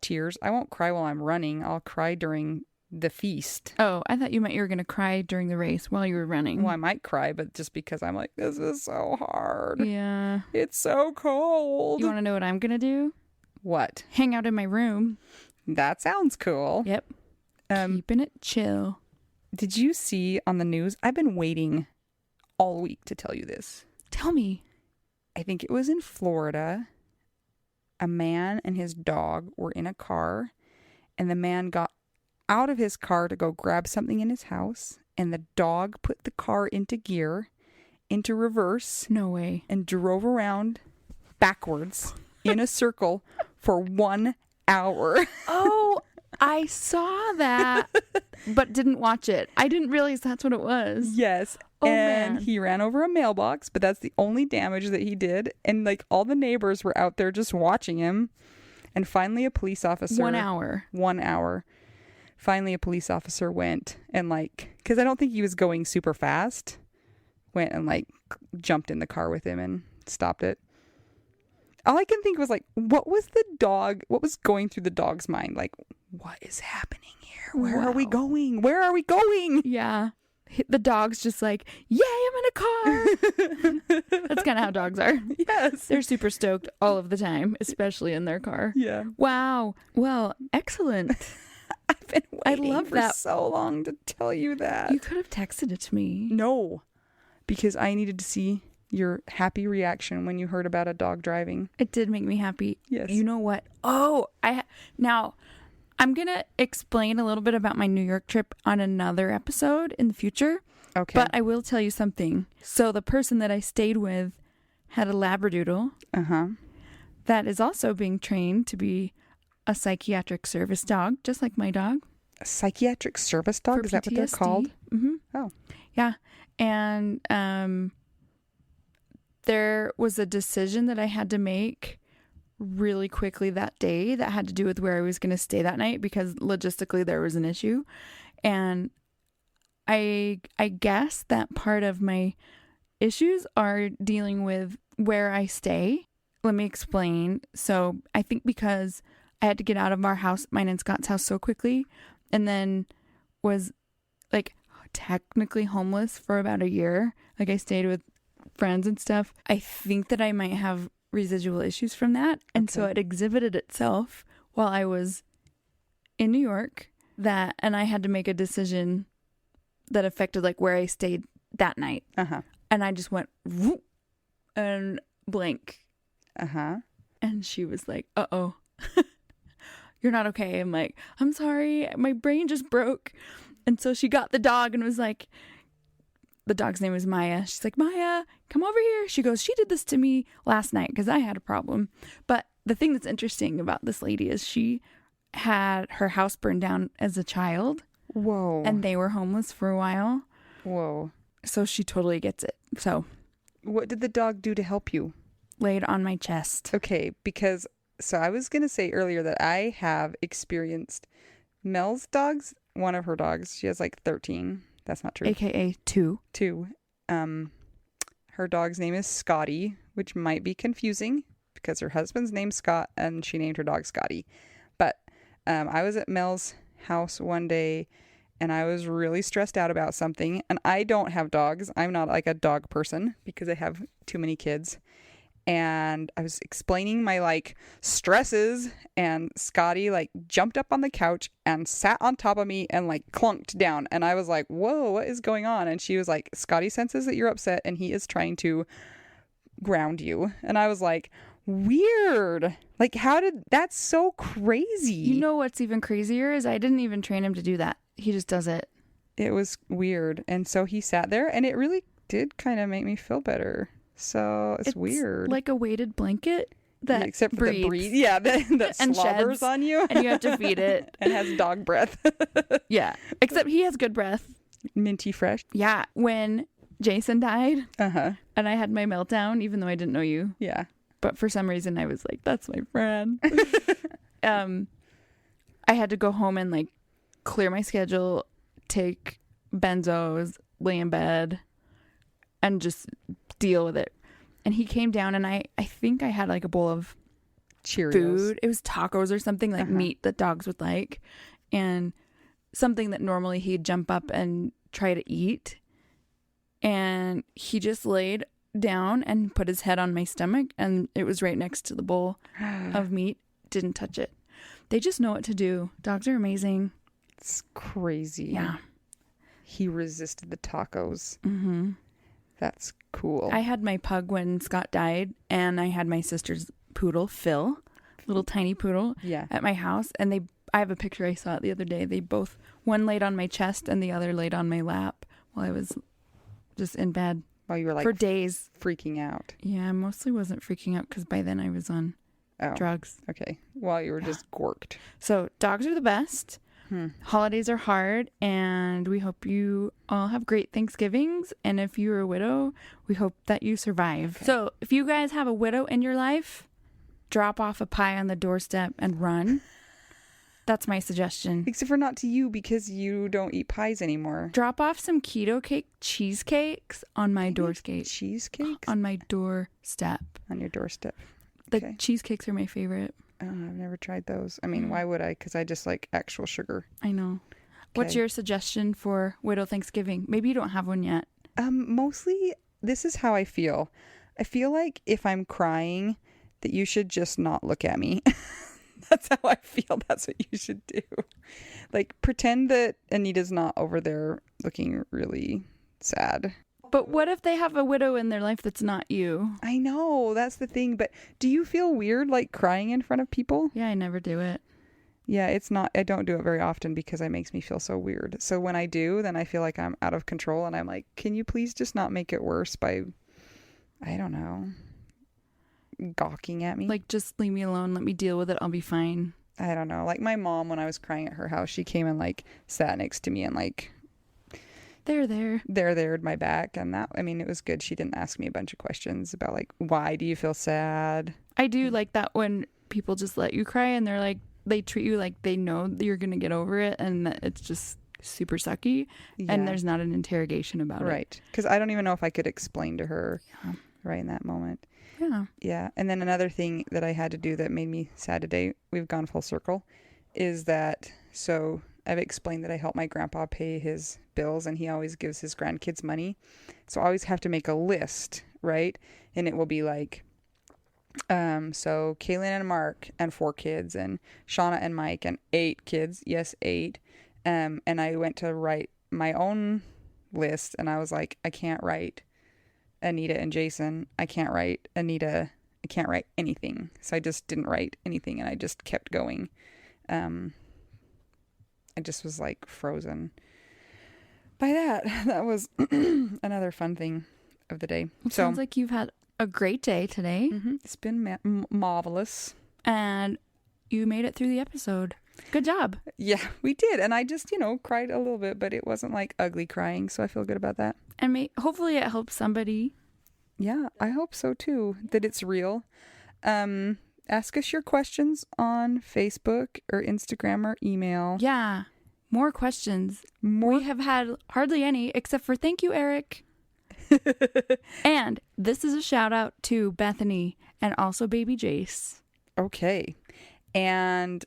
tears. I won't cry while I'm running. I'll cry during the feast. Oh, I thought you meant you were going to cry during the race while you were running. Well, I might cry, but just because I'm like, this is so hard. Yeah. It's so cold. You want to know what I'm going to do? What? Hang out in my room. That sounds cool. Yep. Keeping it chill. Did you see on the news? I've been waiting all week to tell you this. Tell me. I think it was in Florida. A man and his dog were in a car, and the man got out of his car to go grab something in his house, and the dog put the car into gear, into reverse, No way. and drove around backwards in a circle for 1 hour. Oh, I saw that, but didn't watch it. I didn't realize that's what it was. Yes. Oh, and man. he ran over a mailbox, but that's the only damage that he did. And like all the neighbors were out there just watching him. And finally a police officer. 1 hour. 1 hour. Finally a police officer went and like, because I don't think he was going super fast, went and like jumped in the car with him and stopped it. All I can think was like, what was going through the dog's mind? Like, what is happening here? Where are we Wow. going? Where are we going? Yeah. The dog's just like, yay, I'm in a car. That's kind of how dogs are. Yes. They're super stoked all of the time, especially in their car. Yeah. Wow. Well, excellent. I've been waiting love for that. so long to tell you that. You could have texted it to me. No, because I needed to see your happy reaction when you heard about a dog driving. It did make me happy. Yes. You know what? Oh, now I'm going to explain a little bit about my New York trip on another episode in the future. Okay. But I will tell you something. So the person that I stayed with had a Labradoodle Uh-huh. that is also being trained to be a psychiatric service dog, just like my dog. A psychiatric service dog? Is that what they're called? Mm-hmm. Oh. Yeah. And there was a decision that I had to make really quickly that day that had to do with where I was going to stay that night because logistically there was an issue. And I guess that part of my issues are dealing with where I stay. Let me explain. So I think because I had to get out of our house, mine and Scott's house, so quickly, and then was like technically homeless for about a year. Like I stayed with friends and stuff. I think that I might have residual issues from that. And so it exhibited itself while I was in New York and I had to make a decision that affected like where I stayed that night. Uh-huh. And I just went whoop, and blank. Uh-huh. And she was like, uh-oh, you're not okay. I'm like, I'm sorry. My brain just broke. And so she got the dog and was like, the dog's name was Maya. She's like, Maya, come over here. She goes, she did this to me last night because I had a problem. But the thing that's interesting about this lady is she had her house burned down as a child. Whoa. And they were homeless for a while. Whoa. So she totally gets it. So What did the dog do to help you? laid on my chest. Okay, because so I was going to say earlier that I have experienced Mel's dogs, one of her dogs. She has like 13. That's not true. AKA 2. 2. Her dog's name is Scotty, which might be confusing because her husband's name's Scott and she named her dog Scotty. But I was at Mel's house one day and I was really stressed out about something. And I don't have dogs. I'm not like a dog person because I have too many kids. And I was explaining my like stresses and Scotty like jumped up on the couch and sat on top of me and like clunked down. And I was like, whoa, what is going on? And she was like, Scotty senses that you're upset and he is trying to ground you. And I was like, weird. Like, that's so crazy. You know what's even crazier is I didn't even train him to do that. He just does it. It was weird. And so he sat there and it really did kind of make me feel better. So it's weird. Like a weighted blanket that except for breathes. the breathe. Yeah, that And slobbers sheds. on you. And you have to feed it. And has dog breath. Yeah. Except he has good breath. Minty fresh. Yeah. When Jason died Uh-huh. and I had my meltdown, even though I didn't know you, Yeah. But for some reason I was like, that's my friend. I had to go home and like clear my schedule, take benzos, lay in bed, and just deal with it. And he came down, and I think I had like a bowl of Cheerios. food. It was tacos or something, like meat that dogs would like, and something that normally he'd jump up and try to eat. And he just laid down and put his head on my stomach, and it was right next to the bowl of meat. Didn't touch it. They just know what to do. Dogs are amazing. It's crazy. Yeah. He resisted the tacos. Mm-hmm. That's cool. I had my pug when Scott died, and I had my sister's poodle, Phil, little tiny poodle, at my house. And I have a picture, I saw it the other day. They both, one laid on my chest and the other laid on my lap while I was just in bed. While you were like for days. Freaking out. Yeah, I mostly wasn't freaking out because by then I was on drugs. Okay. While you were just gorked. So dogs are the best. Holidays are hard, and we hope you all have great Thanksgivings. And if you're a widow, we hope that you survive. Okay. So if you guys have a widow in your life, drop off a pie on the doorstep and run. That's my suggestion. Except for not to you, because you don't eat pies anymore. Drop off some keto cake cheesecakes on my doorstep. Cheesecakes? On my doorstep. On your doorstep. The cheesecakes are my favorite. Oh, I've never tried those. I mean, why would I? Because I just like actual sugar. I know. Okay. What's your suggestion for Widow Thanksgiving? Maybe you don't have one yet. Mostly, this is how I feel. I feel like if I'm crying, that you should just not look at me. That's how I feel. That's what you should do. Like, pretend that Anita's not over there looking really sad. But what if they have a widow in their life that's not you? I know, that's the thing. But do you feel weird like crying in front of people? Yeah, I never do it. Yeah, it's not, I don't do it very often because it makes me feel so weird. So when I do, then I feel like I'm out of control, and I'm like, can you please just not make it worse by, I don't know, gawking at me? Like, just leave me alone. Let me deal with it. I'll be fine. I don't know. Like my mom, when I was crying at her house, she came and like sat next to me and like, there'd my back. And that, I mean, it was good. She didn't ask me a bunch of questions about like, why do you feel sad? I do like that when people just let you cry, and they're like, they treat you like they know that you're going to get over it, and that it's just super sucky. Yeah. And there's not an interrogation about it. Right. Because I don't even know if I could explain to her right in that moment. Yeah. Yeah. And then another thing that I had to do that made me sad today, we've gone full circle, is that, so I've explained that I help my grandpa pay his bills, and he always gives his grandkids money. So I always have to make a list, right? And it will be like, so Kaylin and Mark and 4 kids, and Shauna and Mike and 8 kids. Yes, 8. And I went to write my own list, and I was like, I can't write Anita and Jason. I can't write Anita. I can't write anything. So I just didn't write anything, and I just kept going. I just was like frozen by that. That was another fun thing of the day. It sounds like you've had a great day today. Mm-hmm. It's been marvelous. And you made it through the episode. Good job. Yeah, we did. And I just, cried a little bit, but it wasn't like ugly crying. So I feel good about that. And hopefully it helps somebody. Yeah, I hope so too, that it's real. Ask us your questions on Facebook or Instagram or email. Yeah. More questions. We have had hardly any, except for thank you, Eric. And this is a shout out to Bethany and also baby Jace. Okay. And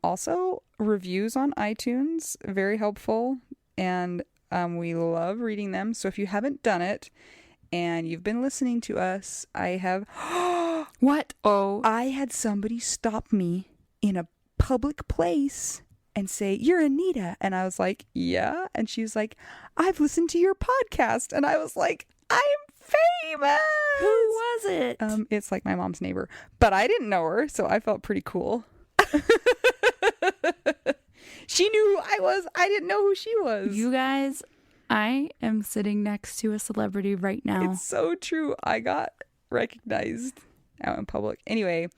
also reviews on iTunes, very helpful. And we love reading them. So if you haven't done it and you've been listening to us, I have... What? Oh. I had somebody stop me in a public place and say, "You're Anita." And I was like, "Yeah." And she was like, "I've listened to your podcast." And I was like, I'm famous. Who was it? It's like my mom's neighbor, but I didn't know her, so I felt pretty cool. She knew who I was. I didn't know who she was. You guys, I am sitting next to a celebrity right now. It's so true. I got recognized out in public. Anyway,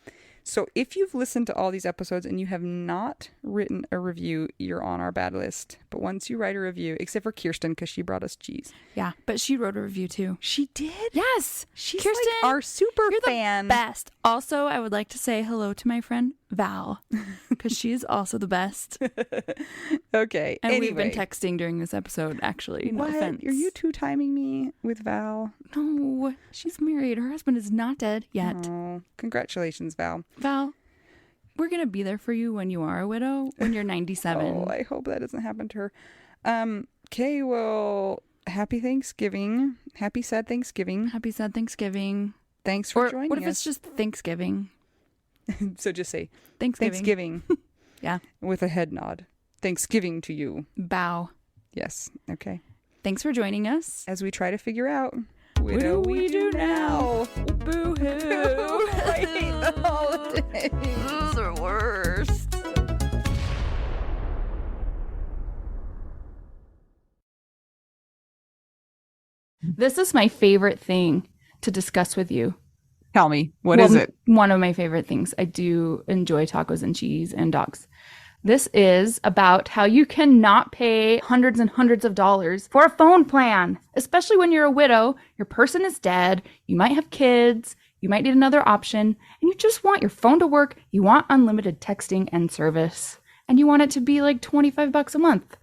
So if you've listened to all these episodes and you have not written a review, you're on our bad list. But once you write a review, except for Kirsten, because she brought us cheese. Yeah, but she wrote a review too. She did? Yes. She's Kirsten, like our super you're fan. The best. Also, I would like to say hello to my friend Val, because she is also the best. Okay. And anyway. we've been texting during this episode, actually. No What? offense. Are you two timing me with Val? No, she's married. Her husband is not dead yet. Oh, congratulations, Val. Val, we're going to be there for you when you are a widow, when you're 97. Oh, I hope that doesn't happen to her. Okay, well, happy Thanksgiving. Happy sad Thanksgiving. Happy sad Thanksgiving. Thanks for joining us. What if it's just Thanksgiving? So just say Thanksgiving. Yeah. With a head nod. Thanksgiving to you. Bow. Yes. Okay. Thanks for joining us. As we try to figure out what do we do now? Boo-hoo. I hate the holidays. Those are worst. This is my favorite thing to discuss with you. Tell me, what is it? One of my favorite things. I do enjoy tacos and cheese and dogs. This is about how you cannot pay hundreds and hundreds of dollars for a phone plan, especially when you're a widow, your person is dead, you might have kids, you might need another option, and you just want your phone to work, you want unlimited texting and service, and you want it to be like $25 a month.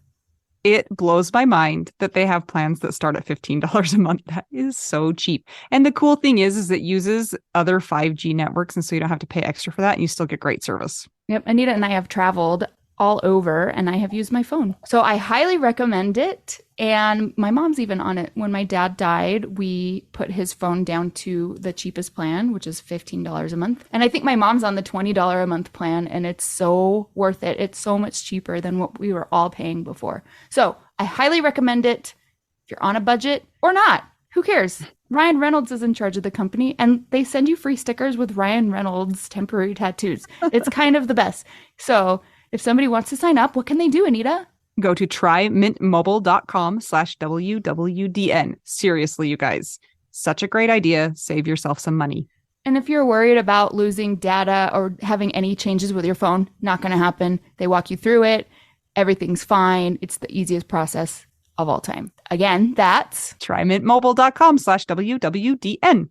It blows my mind that they have plans that start at $15 a month. That is so cheap. And the cool thing is it uses other 5G networks, and so you don't have to pay extra for that, and you still get great service. Yep, Anita and I have traveled all over, and I have used my phone. So I highly recommend it. And my mom's even on it. When my dad died, we put his phone down to the cheapest plan, which is $15 a month. And I think my mom's on the $20 a month plan, and it's so worth it. It's so much cheaper than what we were all paying before. So I highly recommend it. If you're on a budget or not, who cares? Ryan Reynolds is in charge of the company, and they send you free stickers with Ryan Reynolds temporary tattoos. It's kind of the best. So if somebody wants to sign up, what can they do, Anita? Go to trymintmobile.com/WWDN. Seriously, you guys. Such a great idea. Save yourself some money. And if you're worried about losing data or having any changes with your phone, not going to happen. They walk you through it. Everything's fine. It's the easiest process of all time. Again, that's trymintmobile.com/WWDN.